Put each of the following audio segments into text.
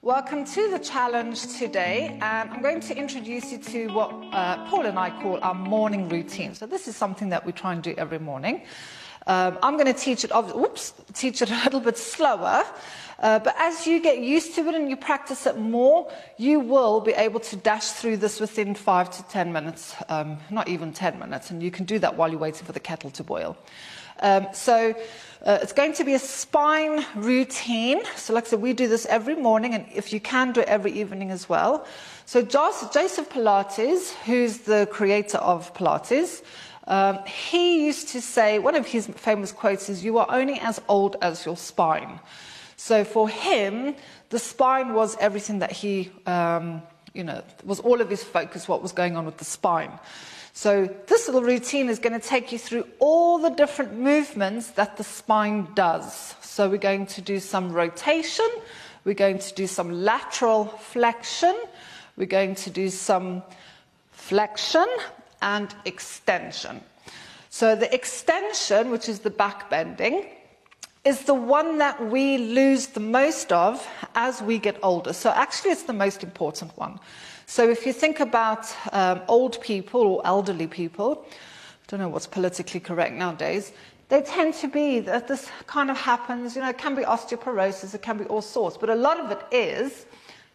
Welcome to the challenge today, and I'm going to introduce you to what Paul and I call our morning routine. So this is something that we try and do every morning. I'm going to teach it a little bit slower, but as you get used to it and you practice it more, you will be able to dash through this within 5 to 10 minutes, not even 10 minutes, and you can do that while you're waiting for the kettle to boil. It's going to be a spine routine. So like I said, we do this every morning, and if you can, do it every evening as well. So Joseph Pilates, who's the creator of Pilates, he used to say, one of his famous quotes is, "You are only as old as your spine." So for him, the spine was everything that he, was all of his focus, what was going on with the spine. So this little routine is going to take you through all the different movements that the spine does. So we're going to do some rotation, we're going to do some lateral flexion, we're going to do some flexion and extension. So the extension, which is the back bending, is the one that we lose the most of as we get older. So actually it's the most important one. So if you think about old people or elderly people, I don't know what's politically correct nowadays, they tend to be that this kind of happens, it can be osteoporosis, it can be all sorts, but a lot of it is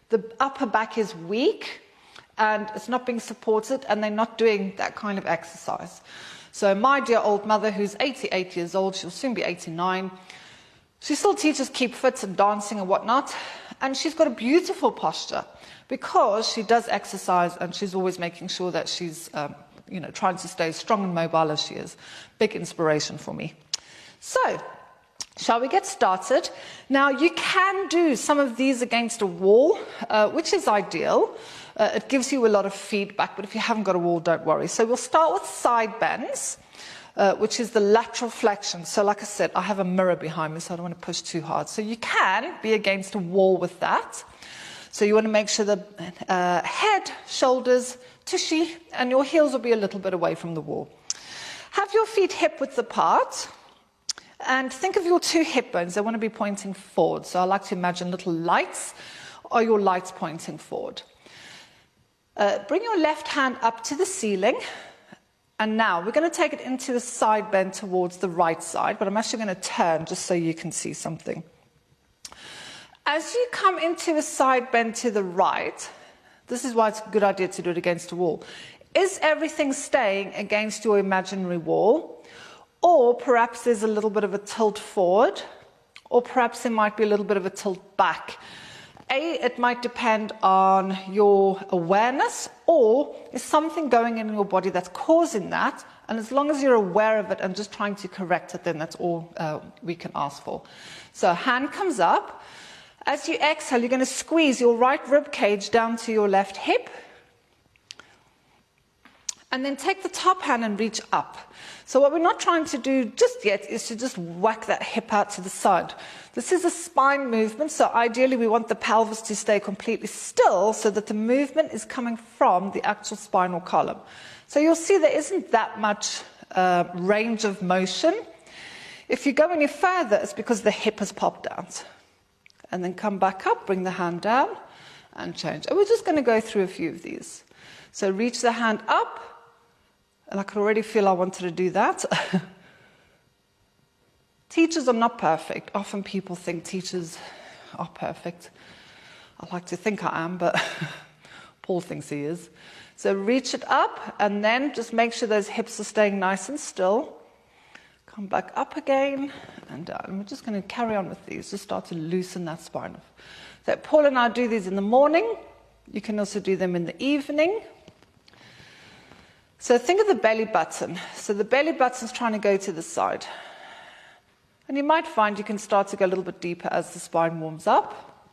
the upper back is weak and it's not being supported and they're not doing that kind of exercise. So my dear old mother, who's 88 years old, she'll soon be 89, she still teaches keep fit and dancing and whatnot, and she's got a beautiful posture because she does exercise and she's always making sure that she's, trying to stay strong and mobile as she is. Big inspiration for me. So, shall we get started? Now, you can do some of these against a wall, which is ideal. It gives you a lot of feedback, but if you haven't got a wall, don't worry. So we'll start with side bends, which is the lateral flexion. So like I said, I have a mirror behind me, so I don't want to push too hard. So you can be against a wall with that. So you want to make sure the head, shoulders, tushy, and your heels will be a little bit away from the wall. Have your feet hip-width apart, and think of your two hip bones. They want to be pointing forward. So I like to imagine little lights, or your lights pointing forward. Bring your left hand up to the ceiling, and now we're going to take it into a side bend towards the right side, but I'm actually going to turn just so you can see something. As you come into a side bend to the right, this is why it's a good idea to do it against a wall. Is everything staying against your imaginary wall? Or perhaps there's a little bit of a tilt forward, or perhaps there might be a little bit of a tilt back. It might depend on your awareness, or is something going in your body that's causing that, and as long as you're aware of it and just trying to correct it, then that's all we can ask for. So hand comes up. As you exhale, you're going to squeeze your right rib cage down to your left hip. And then take the top hand and reach up. So what we're not trying to do just yet is to just whack that hip out to the side. This is a spine movement, so ideally we want the pelvis to stay completely still so that the movement is coming from the actual spinal column. So you'll see there isn't that much range of motion. If you go any further, it's because the hip has popped out. And then come back up, bring the hand down, and change. And we're just going to go through a few of these. So reach the hand up, and I can already feel I wanted to do that. Teachers are not perfect. Often people think teachers are perfect. I like to think I am, but Paul thinks he is. So reach it up, and then just make sure those hips are staying nice and still. Come back up again and down. And we're just going to carry on with these. Just start to loosen that spine. So Paul and I do these in the morning. You can also do them in the evening. So think of the belly button. So the belly button's trying to go to the side. And you might find you can start to go a little bit deeper as the spine warms up.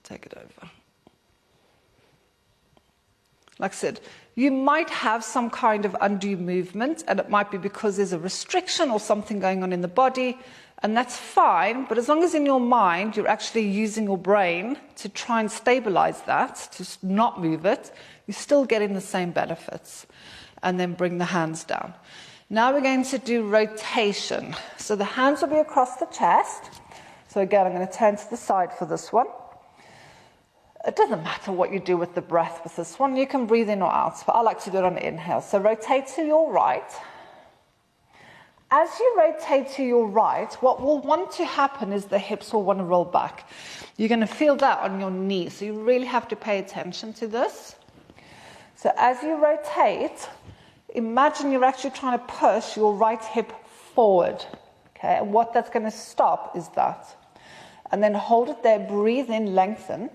Take it over. Like I said, you might have some kind of undue movement, and it might be because there's a restriction or something going on in the body, and that's fine, but as long as in your mind you're actually using your brain to try and stabilize that, to not move it, you're still getting the same benefits. And then bring the hands down. Now we're going to do rotation. So the hands will be across the chest. So again, I'm going to turn to the side for this one. It doesn't matter what you do with the breath with this one. You can breathe in or out, but I like to do it on the inhale. So rotate to your right. As you rotate to your right, what will want to happen is the hips will want to roll back. You're going to feel that on your knees, so you really have to pay attention to this. So as you rotate, imagine you're actually trying to push your right hip forward. Okay, and what that's going to stop is that. And then hold it there, breathe in, lengthen.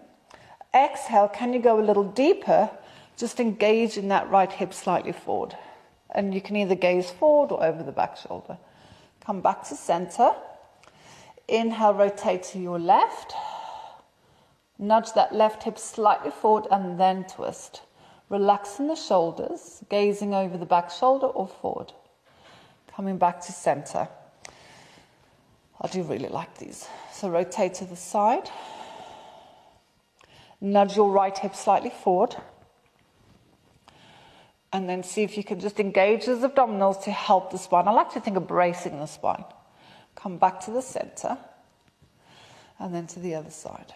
Exhale, can you go a little deeper? Just engage in that right hip slightly forward. And you can either gaze forward or over the back shoulder. Come back to center. Inhale, rotate to your left. Nudge that left hip slightly forward and then twist. Relaxing the shoulders, gazing over the back shoulder or forward. Coming back to center. I do really like these. So rotate to the side. Nudge your right hip slightly forward. And then see if you can just engage those abdominals to help the spine. I like to think of bracing the spine. Come back to the center. And then to the other side.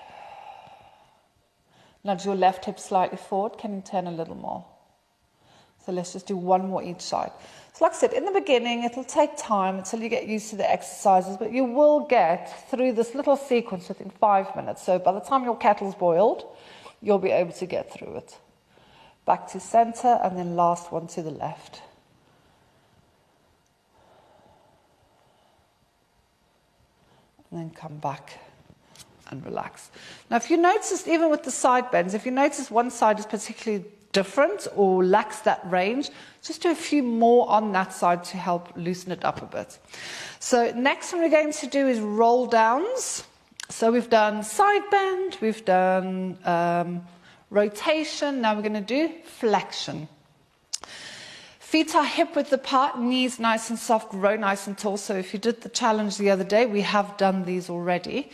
Nudge your left hip slightly forward. Can you turn a little more? So let's just do one more each side. So like I said, in the beginning, it'll take time until you get used to the exercises, but you will get through this little sequence within 5 minutes. So by the time your kettle's boiled, you'll be able to get through it. Back to center, and then last one to the left. And then come back and relax. Now, if you notice, even with the side bends, if you notice one side is particularly different or lacks that range, just do a few more on that side to help loosen it up a bit. So next one we're going to do is roll downs. So we've done side bend, we've done rotation, now we're going to do flexion. Feet are hip width apart, knees nice and soft, grow nice and tall. So if you did the challenge the other day, we have done these already.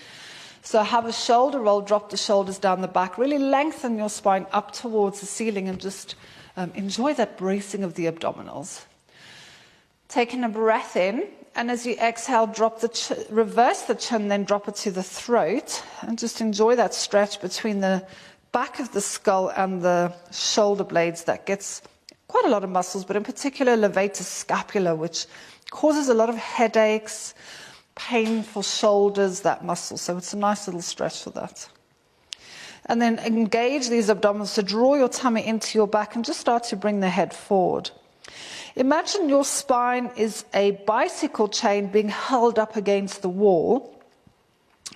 So have a shoulder roll, drop the shoulders down the back, really lengthen your spine up towards the ceiling and just enjoy that bracing of the abdominals. Taking a breath in, and as you exhale, drop reverse the chin, then drop it to the throat, and just enjoy that stretch between the back of the skull and the shoulder blades. That gets quite a lot of muscles, but in particular levator scapula, which causes a lot of headaches, painful shoulders, that muscle. So it's a nice little stretch for that. And then engage these abdominals. So draw your tummy into your back and just start to bring the head forward. Imagine your spine is a bicycle chain being held up against the wall.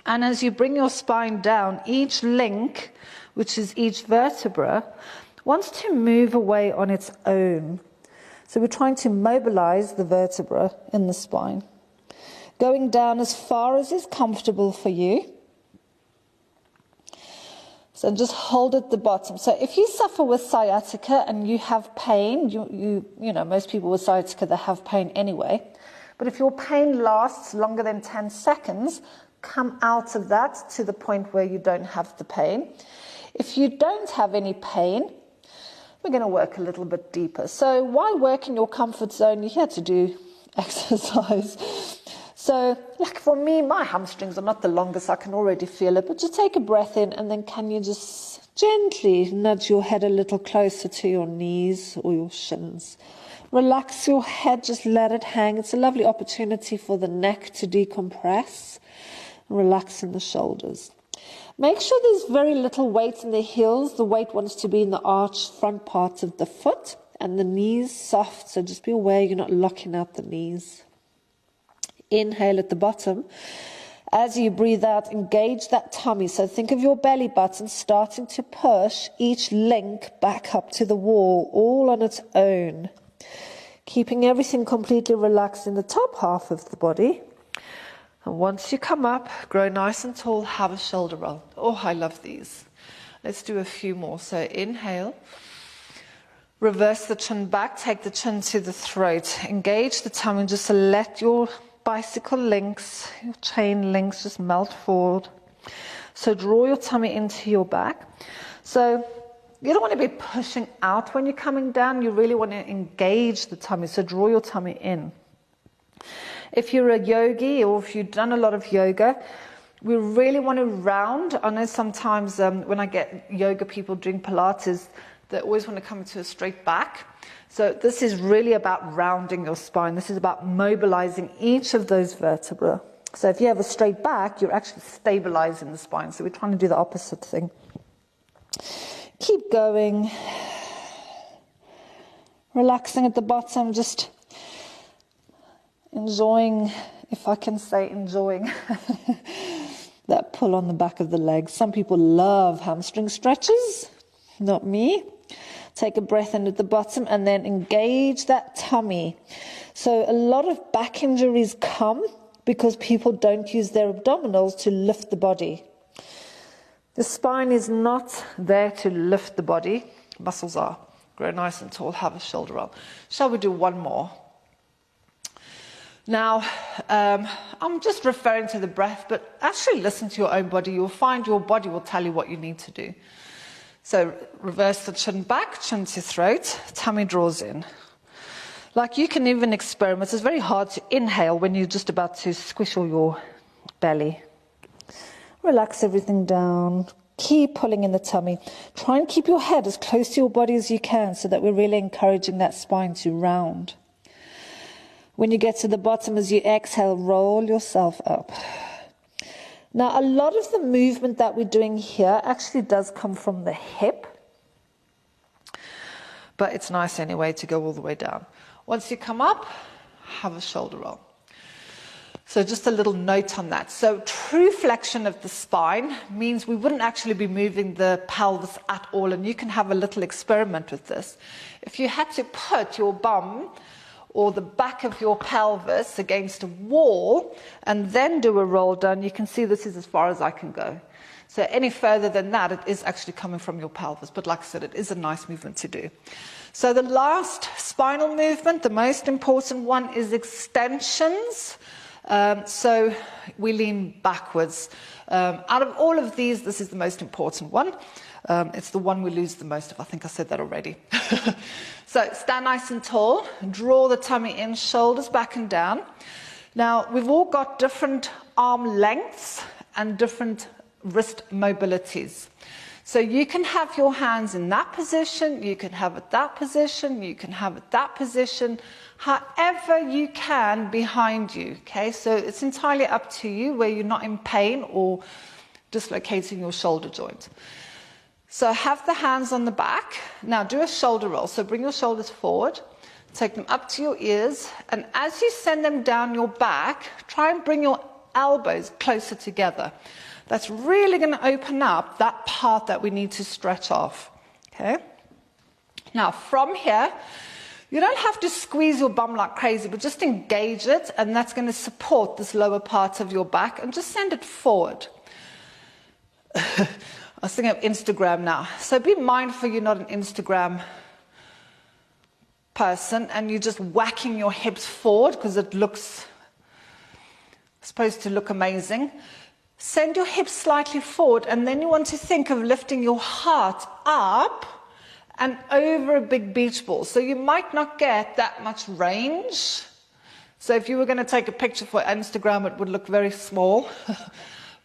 And as you bring your spine down, each link, which is each vertebra, wants to move away on its own. So we're trying to mobilize the vertebra in the spine. Going down as far as is comfortable for you. So just hold at the bottom. So if you suffer with sciatica and you have pain, you know, most people with sciatica, they have pain anyway. But if your pain lasts longer than 10 seconds, come out of that to the point where you don't have the pain. If you don't have any pain, we're going to work a little bit deeper. So while working your comfort zone, you're here to do exercise. So, like for me, my hamstrings are not the longest, I can already feel it, but just take a breath in and then can you just gently nudge your head a little closer to your knees or your shins. Relax your head, just let it hang. It's a lovely opportunity for the neck to decompress. Relax in the shoulders. Make sure there's very little weight in the heels. The weight wants to be in the arched front parts of the foot and the knees soft, so just be aware you're not locking out the knees. Inhale at the bottom. As you breathe out, engage that tummy. So think of your belly button starting to push each link back up to the wall, all on its own. Keeping everything completely relaxed in the top half of the body. And once you come up, grow nice and tall, have a shoulder roll. Oh, I love these. Let's do a few more. So inhale. Reverse the chin back, take the chin to the throat. Engage the tummy, just let your bicycle links, your chain links just melt forward. So draw your tummy into your back. So you don't want to be pushing out when you're coming down. You really want to engage the tummy. So draw your tummy in. If you're a yogi or if you've done a lot of yoga, We really want to round. I know sometimes when I get yoga people doing Pilates, they always want to come to a straight back. So this is really about rounding your spine. This is about mobilizing each of those vertebrae. So if you have a straight back, you're actually stabilizing the spine. So we're trying to do the opposite thing. Keep going. Relaxing at the bottom, just enjoying, if I can say enjoying, that pull on the back of the legs. Some people love hamstring stretches, not me. Take a breath in at the bottom and then engage that tummy. So a lot of back injuries come because people don't use their abdominals to lift the body. The spine is not there to lift the body. Muscles are. Grow nice and tall, have a shoulder roll. Shall we do one more? Now, I'm just referring to the breath, but actually listen to your own body. You'll find your body will tell you what you need to do. So reverse the chin back, chin to throat, tummy draws in. Like you can even experiment. It's very hard to inhale when you're just about to squish all your belly. Relax everything down. Keep pulling in the tummy. Try and keep your head as close to your body as you can so that we're really encouraging that spine to round. When you get to the bottom, as you exhale, roll yourself up. Now, a lot of the movement that we're doing here actually does come from the hip. But it's nice anyway to go all the way down. Once you come up, have a shoulder roll. So just a little note on that. So true flexion of the spine means we wouldn't actually be moving the pelvis at all. And you can have a little experiment with this. If you had to put your bum or the back of your pelvis against a wall and then do a roll down, you can see this is as far as I can go. So any further than that, it is actually coming from your pelvis. But like I said, it is a nice movement to do. So the last spinal movement, the most important one, is extensions. So we lean backwards. Out of all of these, this is the most important one. It's the one we lose the most of. I think I said that already. So stand nice and tall. Draw the tummy in, shoulders back and down. Now, we've all got different arm lengths and different wrist mobilities. So you can have your hands in that position, you can have it that position, you can have it that position, however you can behind you, okay? So it's entirely up to you where you're not in pain or dislocating your shoulder joint. So have the hands on the back. Now do a shoulder roll. So bring your shoulders forward, take them up to your ears, and as you send them down your back, try and bring your elbows closer together. That's really going to open up that part that we need to stretch off, okay? Now, from here, you don't have to squeeze your bum like crazy, but just engage it, and that's going to support this lower part of your back, and just send it forward. I was thinking of Instagram now. So be mindful you're not an Instagram person, and you're just whacking your hips forward because it looks supposed to look amazing. Send your hips slightly forward, and then you want to think of lifting your heart up and over a big beach ball. So you might not get that much range. So if you were going to take a picture for Instagram, it would look very small.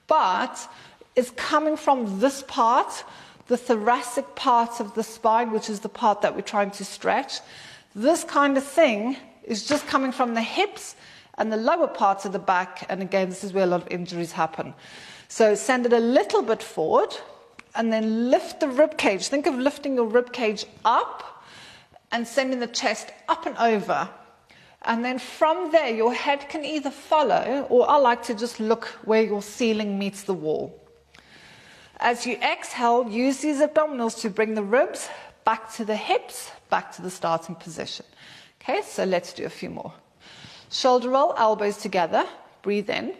But it's coming from this part, the thoracic part of the spine, which is the part that we're trying to stretch. This kind of thing is just coming from the hips and the lower parts of the back, and again, this is where a lot of injuries happen. So send it a little bit forward, and then lift the rib cage. Think of lifting your rib cage up, and sending the chest up and over. And then from there, your head can either follow, or I like to just look where your ceiling meets the wall. As you exhale, use these abdominals to bring the ribs back to the hips, back to the starting position. Okay, so let's do a few more. Shoulder roll, elbows together, breathe in.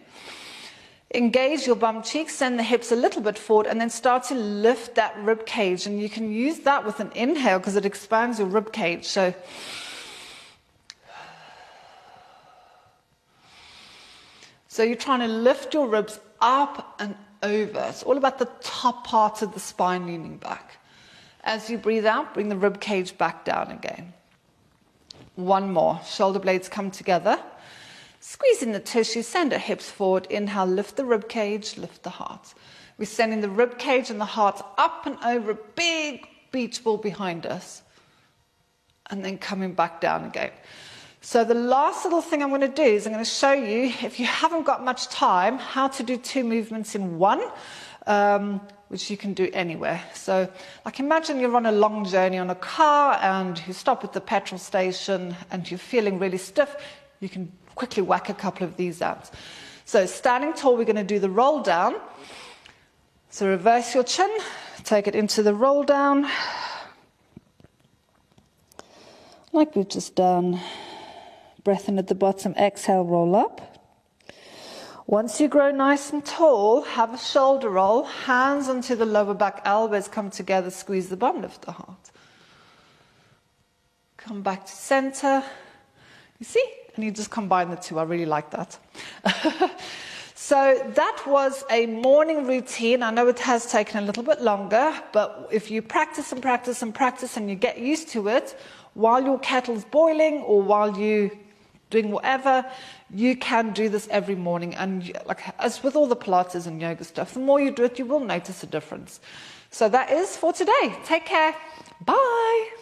Engage your bum cheeks, send the hips a little bit forward, and then start to lift that rib cage. And you can use that with an inhale because it expands your rib cage. So you're trying to lift your ribs up and over. It's all about the top part of the spine leaning back. As you breathe out, bring the rib cage back down again. One more. Shoulder blades come together. Squeezing the tissue, send the hips forward. Inhale, lift the rib cage, lift the heart. We're sending the rib cage and the heart up and over a big beach ball behind us. And then coming back down again. So the last little thing I'm going to do is I'm going to show you, if you haven't got much time, how to do 2 movements in one, which you can do anywhere. So like imagine you're on a long journey on a car and you stop at the petrol station and you're feeling really stiff. You can quickly whack a couple of these out. So standing tall, we're going to do the roll down. So reverse your chin, take it into the roll down, like we've just done. Breath in at the bottom, exhale, roll up. Once you grow nice and tall, have a shoulder roll, hands onto the lower back, elbows come together, squeeze the bum, lift the heart. Come back to center. You see? And you just combine the two. I really like that. So that was a morning routine. I know it has taken a little bit longer, but if you practice and practice and practice and you get used to it, while your kettle's boiling or while you're doing whatever, you can do this every morning. And like as with all the Pilates and yoga stuff, the more you do it, you will notice a difference. So that is for today. Take care. Bye.